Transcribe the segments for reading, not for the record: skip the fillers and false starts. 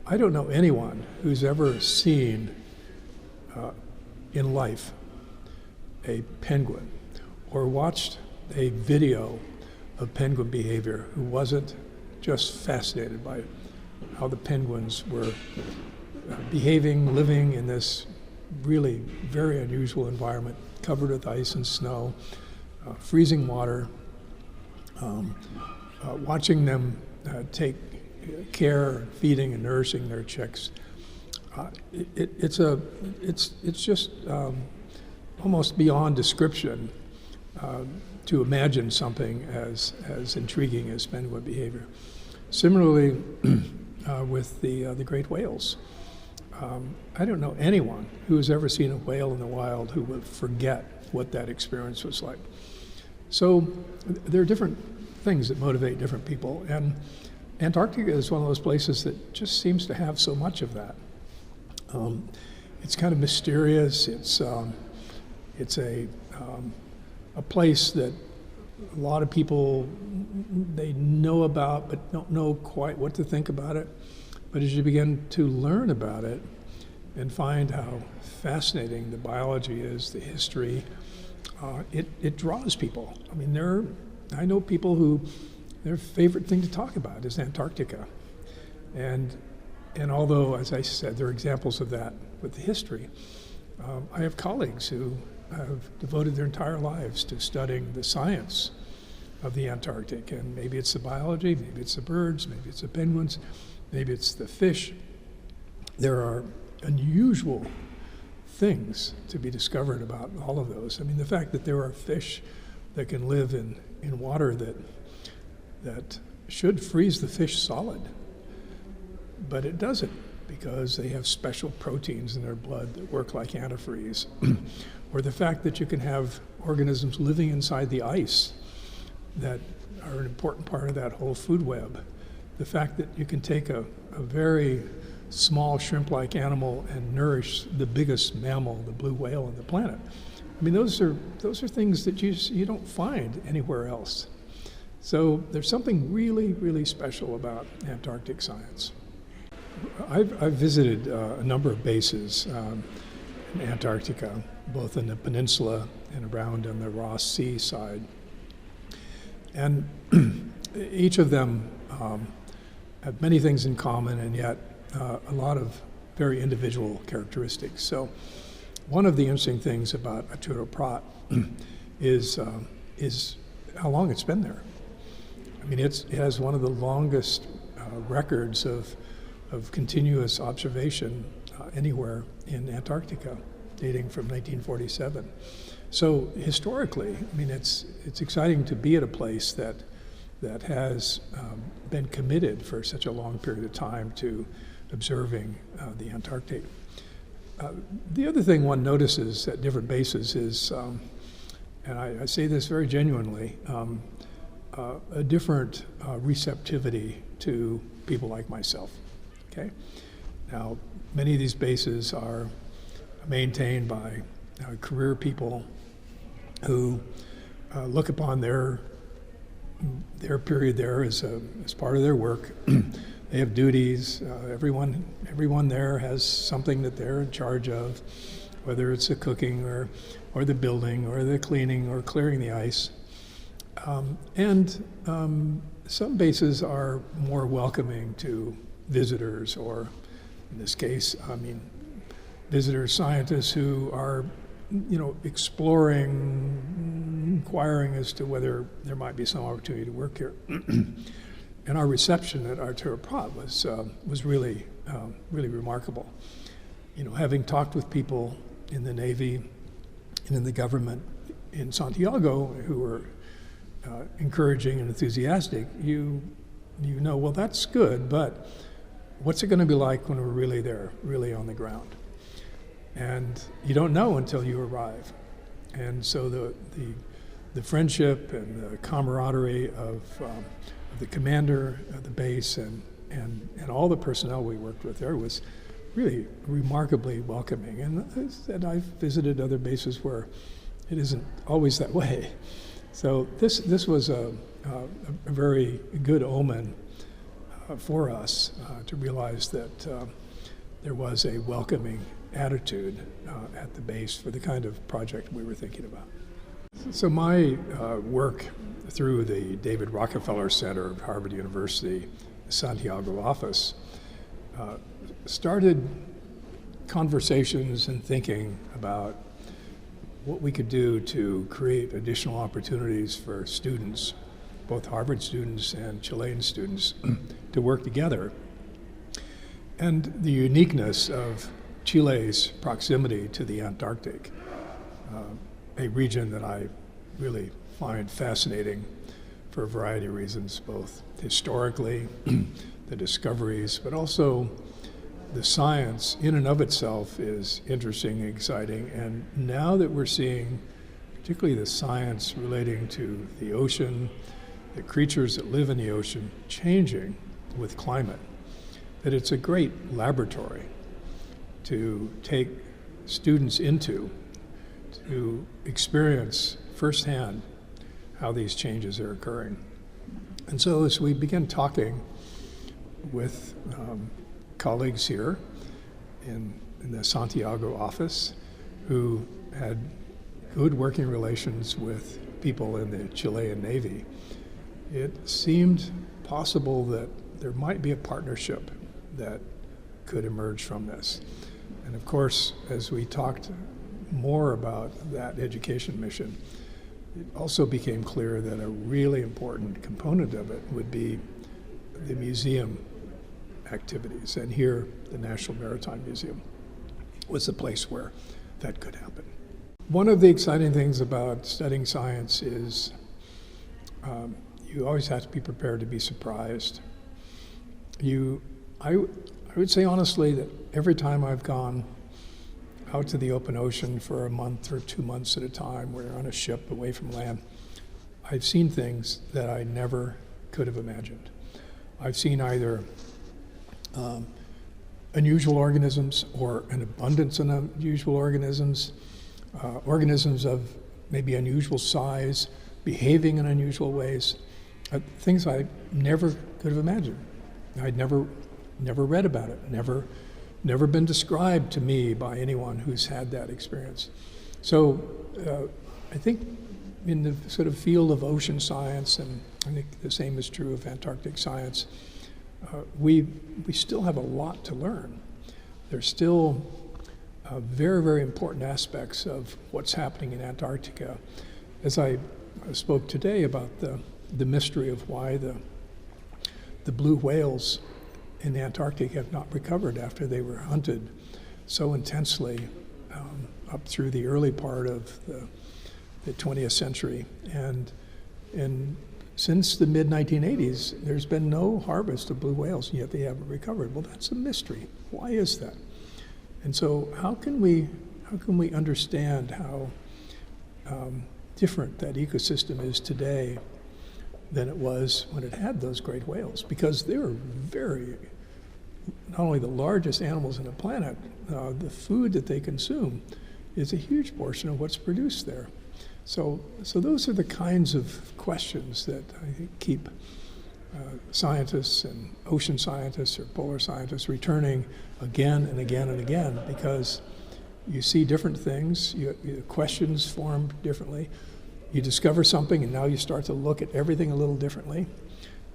I don't know anyone who's ever seen in life a penguin or watched a video of penguin behavior who wasn't just fascinated by how the penguins were behaving, living in this really very unusual environment, covered with ice and snow, freezing water, watching them take care, feeding and nourishing their chicks. It's just almost beyond description to imagine something as intriguing as penguin behavior. Similarly, with the great whales. I don't know anyone who has ever seen a whale in the wild who would forget what that experience was like. So there are different things that motivate different people, and Antarctica is one of those places that just seems to have so much of that. It's kind of mysterious. It's a place that a lot of people, they know about but don't know quite what to think about it. But as you begin to learn about it and find how fascinating the biology is, the history, it draws people. I mean, I know people who their favorite thing to talk about is Antarctica. And although, as I said, there are examples of that with the history, I have colleagues who have devoted their entire lives to studying the science of the Antarctic. And maybe it's the biology, maybe it's the birds, maybe it's the penguins, maybe it's the fish. There are unusual things to be discovered about all of those. I mean, the fact that there are fish that can live in water that should freeze the fish solid, but it doesn't, because they have special proteins in their blood that work like antifreeze. Or the fact that you can have organisms living inside the ice that are an important part of that whole food web. The fact that you can take a very small shrimp-like animal and nourish the biggest mammal, the blue whale on the planet. I mean, those are things that you don't find anywhere else. So there's something really, really special about Antarctic science. I've visited a number of bases in Antarctica, both in the peninsula and around on the Ross Sea side. And each of them have many things in common, and yet a lot of very individual characteristics. So one of the interesting things about Arturo Prat is how long it's been there. I mean, it has one of the longest records of continuous observation anywhere in Antarctica, dating from 1947. So historically, I mean, it's exciting to be at a place that has been committed for such a long period of time to observing the Antarctic. The other thing one notices at different bases is, and I say this very genuinely, a different receptivity to people like myself. Okay. Now, many of these bases are maintained by career people who look upon their period there as part of their work. They have duties. Everyone there has something that they're in charge of, whether it's the cooking or the building or the cleaning or clearing the ice. And some bases are more welcoming to visitors, or in this case, I mean, visitors, scientists who are, exploring, inquiring as to whether there might be some opportunity to work here. And our reception at Arturo Prat was really, really remarkable. Having talked with people in the Navy and in the government in Santiago who were encouraging and enthusiastic, well, that's good, but what's it going to be like when we're really there, really on the ground? And you don't know until you arrive. And so the friendship and the camaraderie of the commander of the base and all the personnel we worked with there was really remarkably welcoming. And I've visited other bases where it isn't always that way. So this was a very good omen for us to realize that there was a welcoming attitude at the base for the kind of project we were thinking about. So my work through the David Rockefeller Center of Harvard University Santiago office started conversations and thinking about what we could do to create additional opportunities for students, both Harvard students and Chilean students, to work together. And the uniqueness of Chile's proximity to the Antarctic, a region that I really find fascinating for a variety of reasons, both historically, the discoveries, but also the science in and of itself is interesting and exciting. And now that we're seeing particularly the science relating to the ocean, the creatures that live in the ocean changing with climate, that it's a great laboratory to take students into, to experience firsthand how these changes are occurring. And so as we began talking with colleagues here in the Santiago office who had good working relations with people in the Chilean Navy, it seemed possible that there might be a partnership that could emerge from this. And of course, as we talked more about that education mission, it also became clear that a really important component of it would be the museum activities. And here, the National Maritime Museum was the place where that could happen. One of the exciting things about studying science is you always have to be prepared to be surprised. I would say honestly that every time I've gone out to the open ocean for a month or 2 months at a time, we're on a ship away from land, I've seen things that I never could have imagined. I've seen either unusual organisms or an abundance of unusual organisms, organisms of maybe unusual size, behaving in unusual ways, things I never could have imagined. I'd never read about it, never been described to me by anyone who's had that experience. So I think in the sort of field of ocean science, and I think the same is true of Antarctic science, we still have a lot to learn. There's still very, very important aspects of what's happening in Antarctica. As I spoke today about the mystery of why the blue whales in the Antarctic have not recovered after they were hunted so intensely up through the early part of the 20th century. And since the mid-1980s, there's been no harvest of blue whales, and yet they haven't recovered. Well, that's a mystery. Why is that? And so how can we understand how different that ecosystem is today than it was when it had those great whales? Because they're not only the largest animals on the planet, the food that they consume is a huge portion of what's produced there. So those are the kinds of questions that I think keep scientists and ocean scientists or polar scientists returning again and again and again, because you see different things, questions form differently, you discover something and now you start to look at everything a little differently.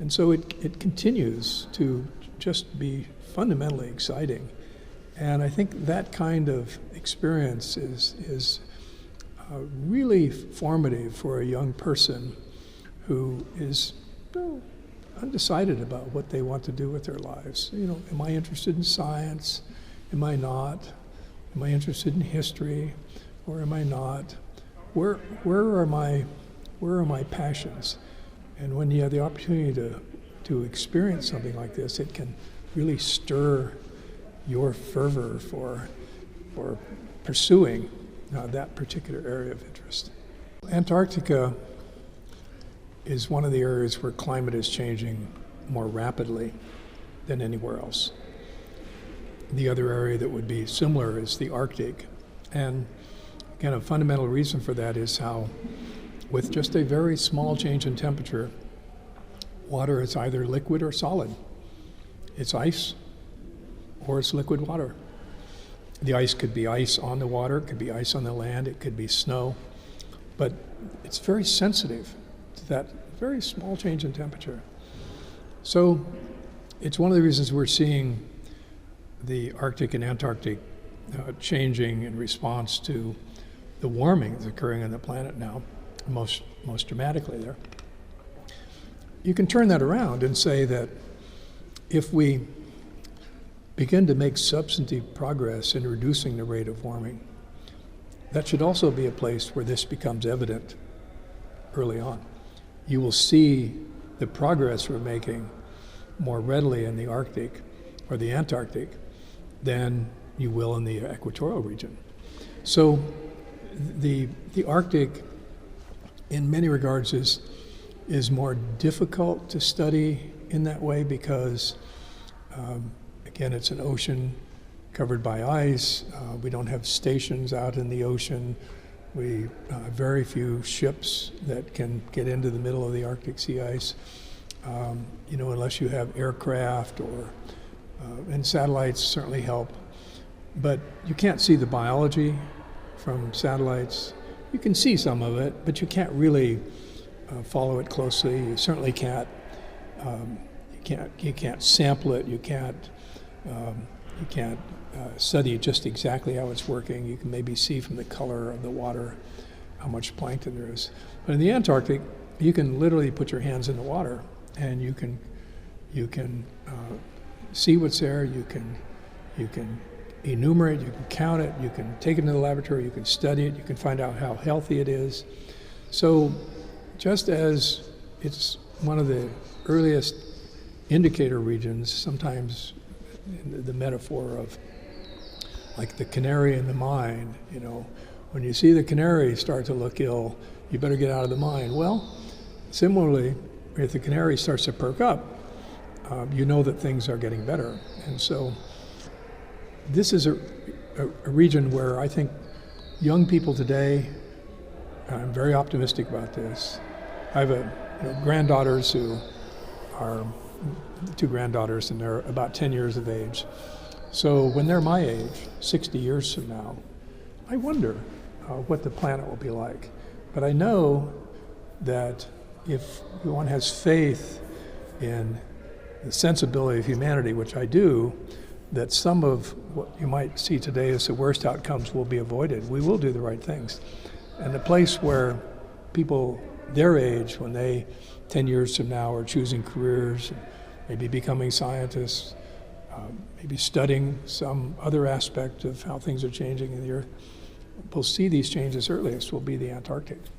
And so it continues to just be fundamentally exciting. And I think that kind of experience is really formative for a young person who is undecided about what they want to do with their lives. Am I interested in science? Am I not? Am I interested in history? Or am I not? Where are my passions? And when you have the opportunity to experience something like this, it can really stir your fervor for pursuing that particular area of interest. Antarctica is one of the areas where climate is changing more rapidly than anywhere else. The other area that would be similar is the Arctic. And again, a fundamental reason for that is how, with just a very small change in temperature, water is either liquid or solid. It's ice or it's liquid water. The ice could be ice on the water, it could be ice on the land, it could be snow, but it's very sensitive to that very small change in temperature. So it's one of the reasons we're seeing the Arctic and Antarctic changing in response to the warming that's occurring on the planet now, most dramatically there. You can turn that around and say that if we begin to make substantive progress in reducing the rate of warming, that should also be a place where this becomes evident early on. You will see the progress we're making more readily in the Arctic or the Antarctic than you will in the equatorial region. So the Arctic, in many regards, is more difficult to study in that way because, again, it's an ocean covered by ice. We don't have stations out in the ocean. We very few ships that can get into the middle of the Arctic sea ice. Unless you have aircraft and satellites certainly help. But you can't see the biology from satellites. You can see some of it, but you can't really follow it closely. You certainly can't. You can't sample it. You can't study just exactly how it's working. You can maybe see from the color of the water how much plankton there is. But in the Antarctic, you can literally put your hands in the water and you can see what's there. You can enumerate. You can count it. You can take it to the laboratory. You can study it. You can find out how healthy it is. So, just as it's one of the earliest indicator regions, sometimes the metaphor of like the canary in the mine, when you see the canary start to look ill, you better get out of the mine. Well, similarly, if the canary starts to perk up, you know that things are getting better. And so this is a region where I think young people today, I'm very optimistic about this. I have granddaughters who are two granddaughters, and they're about 10 years of age. So when they're my age, 60 years from now, I wonder what the planet will be like. But I know that if one has faith in the sensibility of humanity, which I do, that some of what you might see today as the worst outcomes will be avoided. We will do the right things. And the place where people their age, when they 10 years from now are choosing careers, maybe becoming scientists, maybe studying some other aspect of how things are changing in the Earth, will see these changes earliest will be the Antarctic.